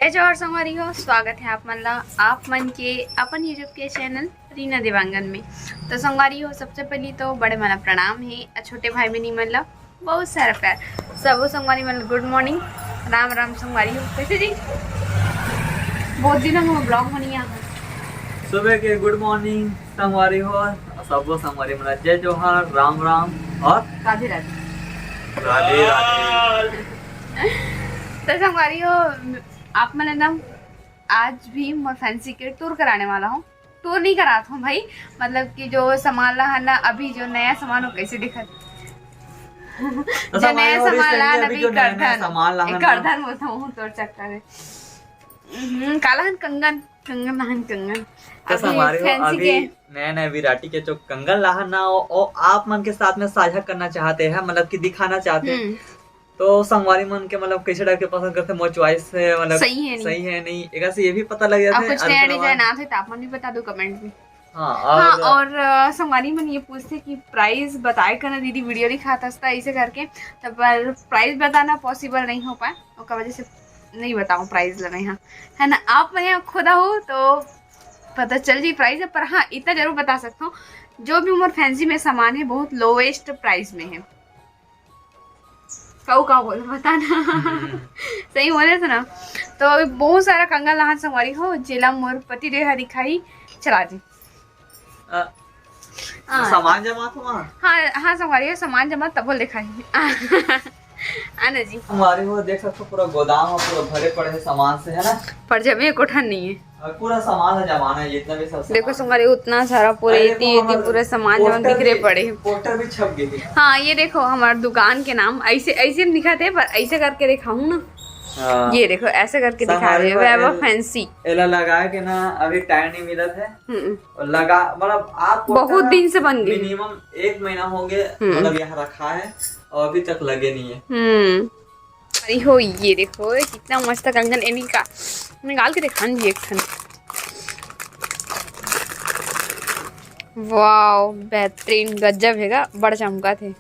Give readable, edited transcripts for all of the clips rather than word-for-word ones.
जय जवाहर संगवारी हो। स्वागत है आप मन के अपन यूट्यूब के चैनल रीना देवांगन में। तो संगवारी हो, सबसे पहले तो बड़े मन प्रणाम है और छोटे भाई बहनी मन ला बहुत सारा प्यार। सब संगवारी मन गुड मॉर्निंग, राम राम संगवारी हो। कैसे जी? बहुत दिन हम ब्लॉग बनी यहाँ सुबह के गुड मॉर्निंग संगवारी हो। सब संगवारी मन जय जवाहर, राम राम और राधे राधे राधे राधे। तो संगवारी हो, आप मन एकदम आज भी मैं फैंसी के टूर कराने वाला हूँ। टूर नहीं कराता हूँ भाई, मतलब कि जो सामान ला है ना, अभी जो नया सामान हो कैसे दिखा जो नया सामान ला अभी करधन बोलता हूँ तो चक्कर है। काला कंगन कंगन लाहन कंगन अभी नया नया विराटी के जो कंगन लाहन ना और आप मन के साथ में साझा करना चाहते हैं, मतलब कि दिखाना चाहते हैं। तो संगवारी मन के मतलब कैसे टाइप के पसंद करते हैं, मोर चॉइस से मतलब सही है नहीं एक से ये भी पता लग जाता है। कुछ नया डिजाइन आते तो आप मन भी बता दो कमेंट में। हाँ, और संगवारी मन ये पूछते कि प्राइस बताए करना दीदी, वीडियो दिखाता था ऐसे करके, तब पर प्राइस बताना पॉसिबल नहीं हो पाए, उसका वजह से नहीं बताऊँ प्राइस लगा यहाँ, है ना। आप मैं खुदा हो तो पता चल जी प्राइस है, पर हाँ इतना जरूर बता सकता हूँ जो भी उमर फैंसी में सामान है बहुत लोवेस्ट प्राइस में है। का बोल बताना सही बोले थे ना। तो बहुत सारा कंगन लाहन संगवारी हो जिला मोर पति देहा दिखाई चला जी। सामान जमा तो हाँ संगवारी हो, सामान जमा तब बोल दिखाई आना जी। हमारे वो देख सकते हो पूरा गोदाम है, पूरा भरे पड़े हैं सामान से, है ना। पर जमे कोठा नहीं है, पूरा सामान है जमाना है जितना भी सब। देखो संगवारी उतना सारा पूरे इतनी पूरे सामान जमा बिखरे पड़े हैं। पोस्टर भी छप गई। हाँ ये देखो हमारे दुकान के नाम ऐसे ऐसे दिखाते हैं, पर ऐसे करके दिखाऊं ना। ये देखो ऐसे करके दिखा रहे हैं वैभव फैंसी। एला लगा के ना अभी टाइम नहीं मिला है, और लगा मतलब आप बहुत दिन से बन गई, मिनिमम 1 महीना हो गया मतलब यहाँ रखा है और अभी तक लगे नहीं है। अरे हो ये देखो कितना मस्त कंगन एनी का निकाल के दिखा जी एक ठन। वाओ बेहतरीन गजब हैगा, बड़ा चमका थे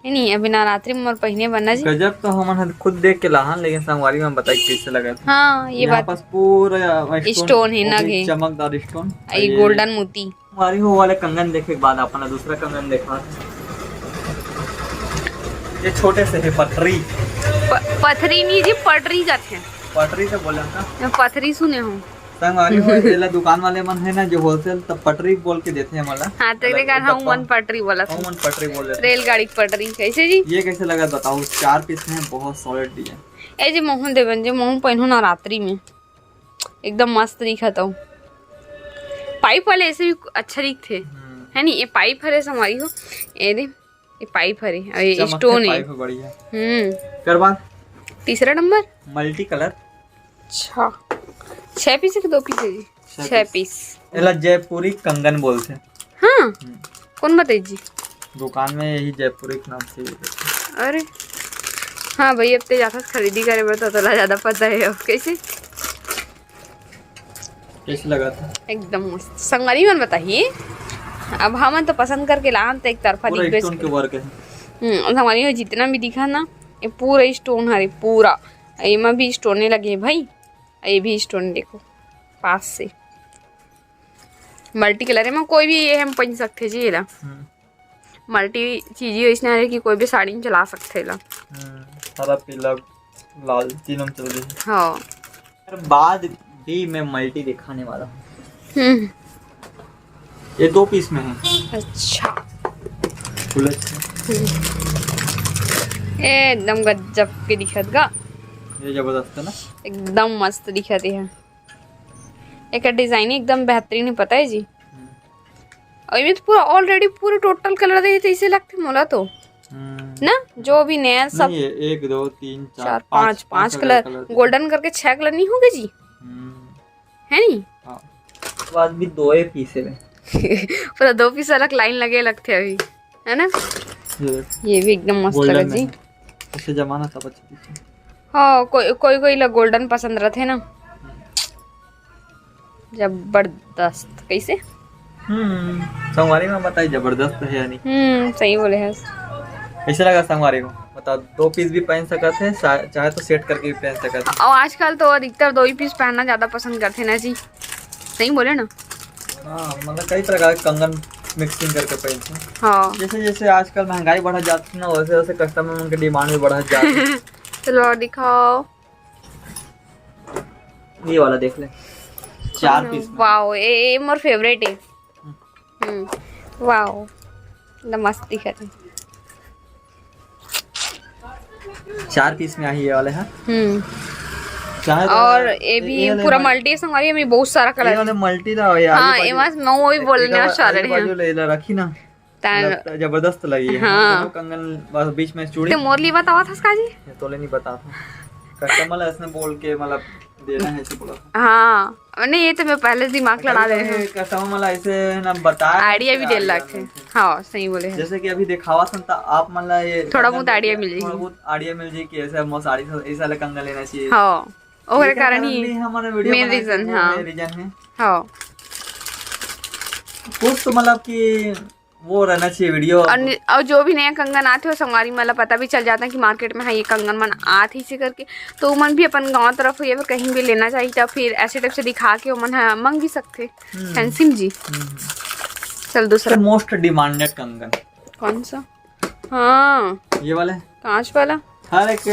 नहीं। अभी नवरात्रि में पहने बनना जी गजब तो हम खुद देख के लाहन, लेकिन संगवारी में बताई कैसे लगा था। हाँ ये बात पास पूरा स्टोन है ना, चमकदार स्टोन, ये गोल्डन मोती। हमारी हो वाले कंगन देखे के बाद अपना दूसरा कंगन देखा, ये छोटे से है पथरी पथरी नहीं जी पटरी जाते हैं, पटरी से बोला था मैं पथरी सुने हूँ। संगवारी हो एला दुकान वाले मन है ना जो होलसेल तब पटरी बोल के देते हैं मला। हाँ तेरे का हम मन पटरी बोला था, मन पटरी बोल रहे थे। रेलगाड़ी की पटरी कैसे जी? ये कैसे लगा बताओ, 4 पीस में बहुत सॉलिड डिजाइन। ए जी मोहन देवन जी मोहन पहनू नवरात्रि में एकदम मस्त दिखता हूँ। पाइप वाले ऐसे भी अच्छा दिखते है नहीं। ये पाइप हरे संगवारी हो, ये पाइप हरे और ये स्टोन है बढ़िया। कर बाद तीसरा नंबर मल्टी कलर। अच्छा 6 पीस है कि 2 पीस है जी? 6 पीस। एला जयपुरी कंगन बोलते हैं। हाँ कौन बताइए जी? दुकान में यही जयपुरी के नाम से। अरे हाँ भाई अब तो जाता खरीदी करे बता तो ज्यादा पता है। अब कैसे लगा था? एकदम मस्त संगवारी मन बताइए। अब हम तो पसंद करके लान तो एक तरफा स्टोन के वर्क है। संगवारी में जितना भी दिखा ना ये पूरा स्टोन हरे, पूरा इमा भी स्टोन लगे भाई, ये भी स्टोन देखो पास से। मल्टी कलर है में कोई भी ये हम पहन सकते जी। ला मल्टी चीजें इसने आ रही कि कोई भी साड़ी में चला सकते ला। हरा पीला लाल तीनों चल रही। हाँ बाद भी मैं मल्टी दिखाने वाला हूँ। ये 2 पीस में है। अच्छा एकदम गजब के दिखत गा, ये जबरदस्त है ना, एकदम मस्त दिखते हैं। एक डिजाइन एकदम बेहतरीन है पता है जी। और ये तो पूरा ऑलरेडी पूरा टोटल कलर दे तो इसे लगते मोला तो ना जो भी नया सब 1 2 3 4 5 कलर गोल्डन करके 6 कलर नहीं होंगे जी, है नहीं। बाद भी 2 पीस है पूरा 2 पीस अलग लाइन लगे लगते अभी, है ना। ये भी एकदम मस्त लगा जी, इसे जमाना सब अच्छा। हाँ कोई ला गोल्डन पसंद रहते ना, जबरदस्त। कैसे संगवारी में बताइए जबरदस्त है या नहीं? सही बोले है। कैसे लगा संगवारी को? बताओ 2 पीस भी पहन सकते हैं, चाहे तो सेट करके भी पहन सकते हैं। और आजकल तो अधिकतर 2 ही पीस पहनना ज्यादा पसंद करते हैं ना जी, सही बोले ना। हाँ मतलब कई प्रकार के कंगन मिक्सिंग करके पहनते हैं। हाँ जैसे जैसे आजकल महंगाई बढ़ जाती है ना, वैसे वैसे कस्टमर उनकी डिमांड भी बढ़ जाती है। चलो और दिखाओ। ये वाला देख ले, 4 पीस में। वाओ, ये मोर फेवरेट है। वाओ एकदम मस्त दिख रहा है। 4 पीस में आई ये वाले हैं। चाहे तो और ये भी पूरा मल्टी संगवारी में बहुत सारा ये कलर वाले है। मल्टी दा यार। हाँ ये मस्त, मैं वही बोलने वाला रही हूँ। ले रखी ना, मतलब जबरदस्त लगी है। हाँ। दोनों कंगन बस बीच में चूड़ी। तो मोरली बतावा था उसका जी। ये तो ले नहीं पता था, कस्टमर इसने बोल के मतलब देना है ऐसे बोला। हाँ नहीं, ये तो मैं पहले से दिमाग लड़ा रहे हैं। कस्टमर मतलब ऐसे ना बताया, आइडिया भी दे रखे। हाँ सही बोले हैं। जैसे कि अभी दिखावा था आप मतलब ये थोड़ा बहुत आइडिया मिल जाएगी। थोड़ा बहुत आइडिया मिल जाए कि ऐसे मो साड़ी ऐसा वाला कंगन लेना चाहिए। हाँ और कारण ही हमारा वीडियो मेन रीजन। हाँ रीजन है। हाँ कुछ तो मतलब कि वो रहना चाहिए वीडियो। और जो भी नया कंगन आते हो संगवारी मतलब पता भी चल जाता है कि मार्केट में हाँ ये कंगन मन आते ही से करके, तो मन भी अपन गांव तरफ या फिर कहीं भी लेना चाहिए, तो फिर ऐसे टाइप से दिखा के मन हाँ मंग भी सकते हैं सिम जी। चल दूसरा मोस्ट डिमांडेड कंगन कौन सा? हाँ ये वाले कांच वाला। हर एक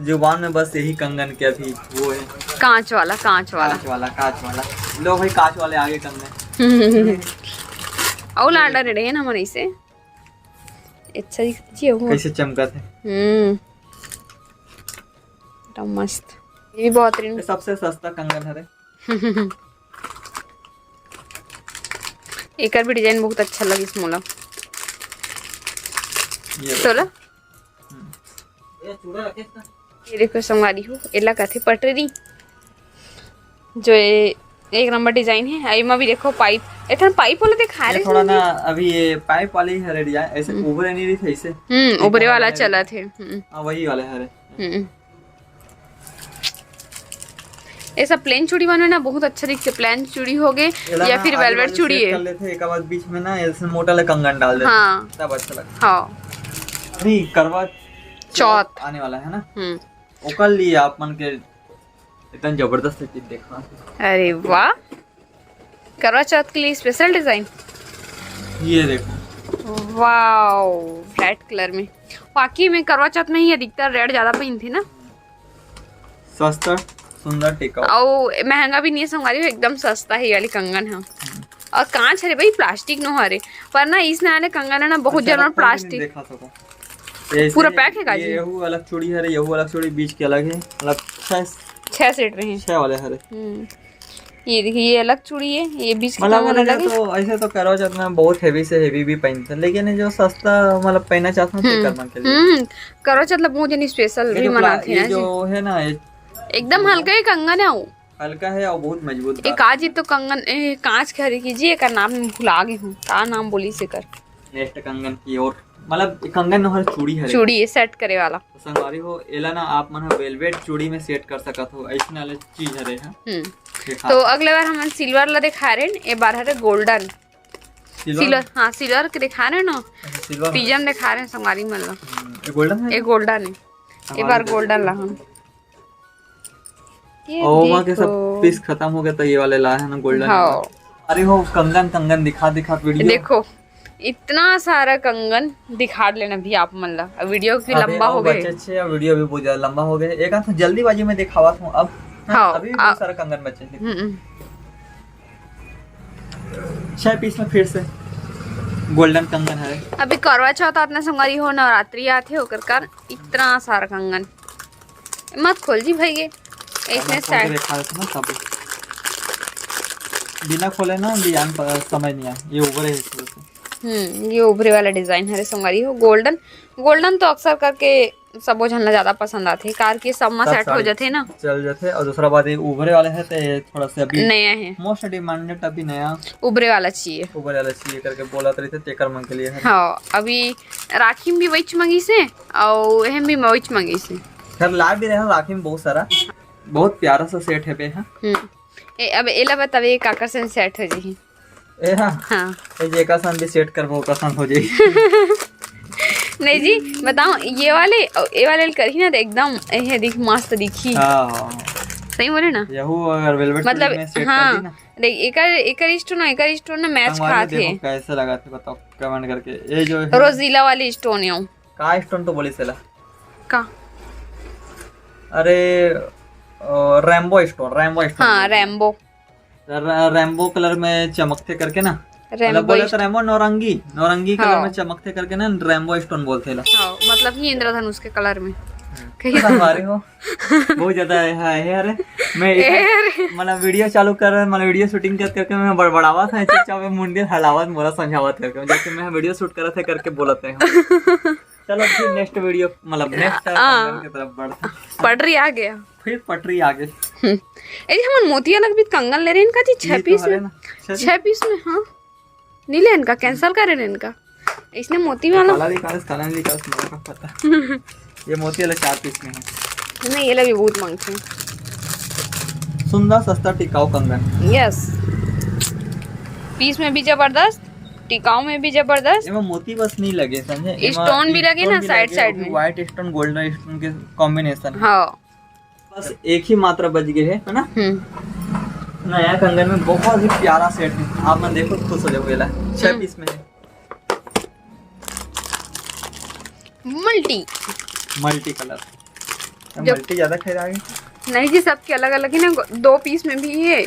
जुबान में बस यही कंगन के अभी वो है, कांच वाला। कांच वाला कांच वाला लो भाई, कांच वाले आगे कंगन। और लाडा रेडे है ना मन इसे अच्छा दिखती है वो। कैसे चमकत है। तो मस्त, ये भी बहुत ये सबसे सस्ता कंगन है। एक भी डिजाइन बहुत अच्छा लगी इस मोला। ये देखो संगवारी हो एला कथे पटरी जो एक नंबर डिजाइन है। आई में भी देखो पाइप, इतना पाइप वाला दिखा रहे थोड़ा ना अभी ये पाइप वाली है डिजाइन, ऐसे उभरे नहीं रही थी ऐसे। उभरे वाला चला थे। हां वही वाले है। ऐसा प्लेन चूड़ी बनवे ना बहुत अच्छा दिखते। प्लेन चूड़ी हो गए या फिर वेलवेट चूड़ी है। कर लेते एक बाद बीच में ना ऐसे मोटा ले कंगन डाल देते। हाँ तब अच्छा लगता। हाँ अभी करवा चौथ आने वाला है ना, ओकर लिए आप मन के इतना जबरदस्त चीज देखा। अरे वाह, करवा चौथ के लिए स्पेशल डिजाइन। ये देखो वाओ रेड कलर में। वाकई में करवा चौथ में ही अधिकतर रेड ज्यादा पहनती ना। सस्ता सुंदर टिकाऊ और महंगा भी नहीं है संगवारी, एकदम सस्ता है ये वाली कंगन है। और कांच है भाई, प्लास्टिक नो हरे पर ना इसने आने कंगन है ना बहुत जरूर प्लास्टिक देखा सको पूरा पैक है काजी। ये अलग चूड़ी है, ये अलग चूड़ी बीच के अलग है, मतलब 6 सेट रहे हैं। 6 वाले हरे। ये देखिए ये अलग चूड़ी है, ये बीच का मतलब अलग है। तो ऐसे तो करवा चौथ में बहुत हेवी से हेवी भी पहनते हैं, लेकिन जो सस्ता मतलब पहनना चाहता हूं तो करवा के लिए करवा चौथ बहुत जन स्पेशल भी मनाते हैं। जो है ना एकदम हल्का ही कंगन है वो, हल्का है और बहुत मजबूत। एक आज तो कंगन कांच खरी कीजिए का नाम भुला गई हूँ, का नाम बोली से कर। नेक्स्ट कंगन की और मतलब कंगन हर चूड़ी है, चूड़ी है सेट करे वाला। तो संगवारी हो एला ना आप मन वेलवेट चूड़ी में सेट कर सकत हो, ऐसे वाले चीज हरे है। तो अगले बार हम सिल्वर ला दिखा रहे हैं, ए बार हरे गोल्डन सिल्वर। हाँ सिल्वर के दिखा रहे हैं ना, पिजन दिखा रहे हैं संगवारी मतलब गोल्डन है। ए गोल्डन है, ए बार गोल्डन ला हम। और वहाँ के सब पीस खत्म हो गया तो ये वाले ला है ना गोल्डन। हाँ अरे हो कंगन कंगन दिखा वीडियो देखो इतना सारा कंगन दिखा लेना भी आप मन ला। वीडियो भी लंबा हो गया, अच्छे वीडियो भी बहुत ज्यादा लंबा हो गया। एक आध जल्दीबाजी में दिखावा था अब। हाँ अभी भी बहुत सारा कंगन बचे। 6 पीस में फिर से गोल्डन कंगन है। अभी करवा चौथ आतना संगवारी हो, नवरात्रि आते होकर कर इतना सारा कंगन मत खोल जी भाई। ये इसने साइड बिना खोले ना डिजाइन समझ नहीं आया। ये उभरे है, ये उभरे वाला डिजाइन है संगवारी हो। गोल्डन गोल्डन तो अक्सर करके सबो झन ला ज्यादा पसंद आते हैं, कार के सब में सेट हो जाते ना, चल जाते। और दूसरा बात ये उभरे वाले है तो थोड़ा सा अभी नया है, मोस्ट डिमांडेड अभी नया उभरे वाला चाहिए। उभरे वाला चाहिए करके बोला तो तेकर मन के लिए है। हाँ अभी राखी में भी वही मंगी से और हम भी वही मंगी से। खैर लाइव भी रहे राखी में बहुत सारा, बहुत प्यारा सा सेट है पे है। अब एला बतावे काकर से सेट हो जी। ए हां हां ए जे का सन भी सेट करबो का सन हो जाई। नहीं जी बताओ, ये वाले करी ना तो एकदम ये दिख मस्त दिखी। हाँ सही बोले ना, यहू अगर वेलवेट मतलब में सेट हाँ कर दी ना, देख एकर स्टोन ना मैच संगवारी खाते देखो कैसे लगा थे बताओ कमेंट करके। ये जो है रोजीला वाली स्टोन है का स्टोन तो बोली सेला, का, अरे रैम्बो स्टोन, रैम्बो स्टोन। हाँ रैम्बो, रैम्बो कलर में चमकते करके ना, मतलब रैम्बो बोले तो रैम्बो नौरंगी, नौरंगी कलर हाँ। में चमकते करके ना रैम्बो स्टोन बोलते ला। हाँ मतलब ही इंद्रधनुष के कलर में हमारे हो बहुत ज्यादा है। अरे मैं मतलब वीडियो चालू कर मतलब वीडियो शूटिंग कर करके मैं बड़बड़ावा था, चाचा मैं मुंडी हलावत मोरा समझावत करके, जैसे मैं वीडियो शूट कर रहा था करके बोलते हैं। चलो फिर नेक्स्ट वीडियो मतलब नेक्स्ट की तरफ बढ़ते, पटरी आ गया, फिर पटरी आगे। हम मोतिया लग भी कंगन ले रहे हैं इनका जी 6 पीस में, 6 पीस में। हाँ नहीं ले इनका, कैंसिल कर रहे हैं इनका, इसने मोती वाला काला नहीं पता। ये मोती वाला 4 पीस में है। नहीं, ये लगे बहुत मांगते हैं। सुंदर सस्ता टिकाऊ कंगन, यस, पीस में भी जबरदस्त, टिकाऊ में भी जबरदस्त, एमा मोती बस नहीं लगे समझे, स्टोन भी लगे ना साइड में, व्हाइट स्टोन गोल्डन स्टोन के कॉम्बिनेशन। हाँ बस एक ही मात्रा बच गए है ना। नया कंगन में बहुत ही प्यारा सेट है, आप मन देखो खुश हो जाओगे। 6 पीस में है, मल्टी कलर, मल्टी ज्यादा खरीदा गई नहीं जी, सबके अलग अलग है ना, 2 पीस में भी है,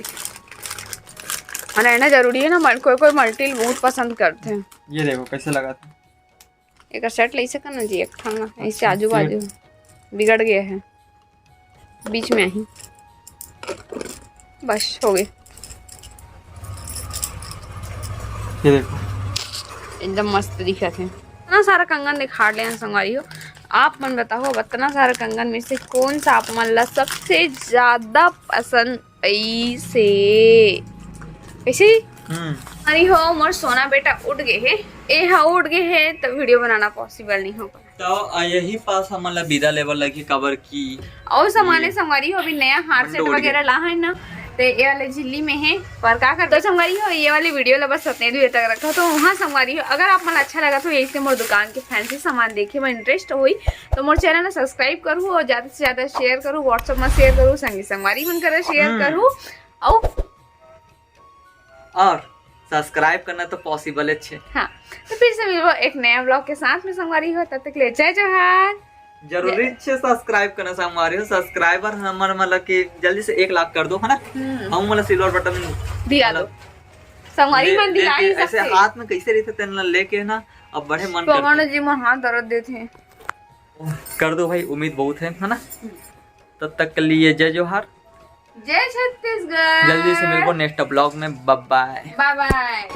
रहना जरूरी है ना, कोई मल्टी बहुत पसंद करते हैं। ये देखो कैसे लगा था, एक सेट ले सका ना जी, एक ठाना ऐसे आजू बाजू बिगड़ गया है, बीच में ही बस हो गए। ये देखो एकदम मस्त दिखा थे। इतना सारा कंगन दिखा ले संगवारी हो, आप मन बताओ इतना सारा कंगन में से कौन सा आप मन ला सबसे ज्यादा पसंद ऐसे ऐसे। अरे हो मोर सोना बेटा उठ गए है, ए हाँ उठ गए है तो वीडियो बनाना पॉसिबल नहीं होगा। तो यही पास हमारा विदा लेवल लगी कवर की और सामान्य संगवारी हो, अभी नया हार सेट वगैरह ला है ना, तो ये वाले झिल्ली में है पर का कर दो संगवारी हो, ये वाली वीडियो ला बस अपने दूर तक रखा। तो वहाँ संगवारी हो अगर आप मन अच्छा लगा तो यही मोर दुकान के फैंसी सामान देखे में इंटरेस्ट हुई तो मोर चैनल ने सब्सक्राइब करूँ और ज्यादा से ज्यादा शेयर करूँ, व्हाट्सएप में शेयर करूँ, संगी संगवारी मन कर शेयर करूँ और सब्सक्राइब करना तो पॉसिबल है। हाँ तो फिर से मिलो एक नया ब्लॉग के साथ में संगवारी हो, तब तक ले जय जोहार। जरूरी है सब्सक्राइब करना हमारे सब्सक्राइबर हमारे मतलब कि जल्दी से 1 लाख कर दो है ना, हम मतलब सिल्वर बटन दिला दो संगवारी मन दिला ही ऐसे हाथ में कैसे रहते तेन लेके ना, अब बड़े मन करते जी मन हाथ दर्द देते हैं, कर दो भाई, उम्मीद बहुत है ना। तब तक के लिए जय जोहार, जय छत्तीसगढ़। जल्दी से मिलबो नेक्स्ट ब्लॉग में, बाय बाय। Bye bye.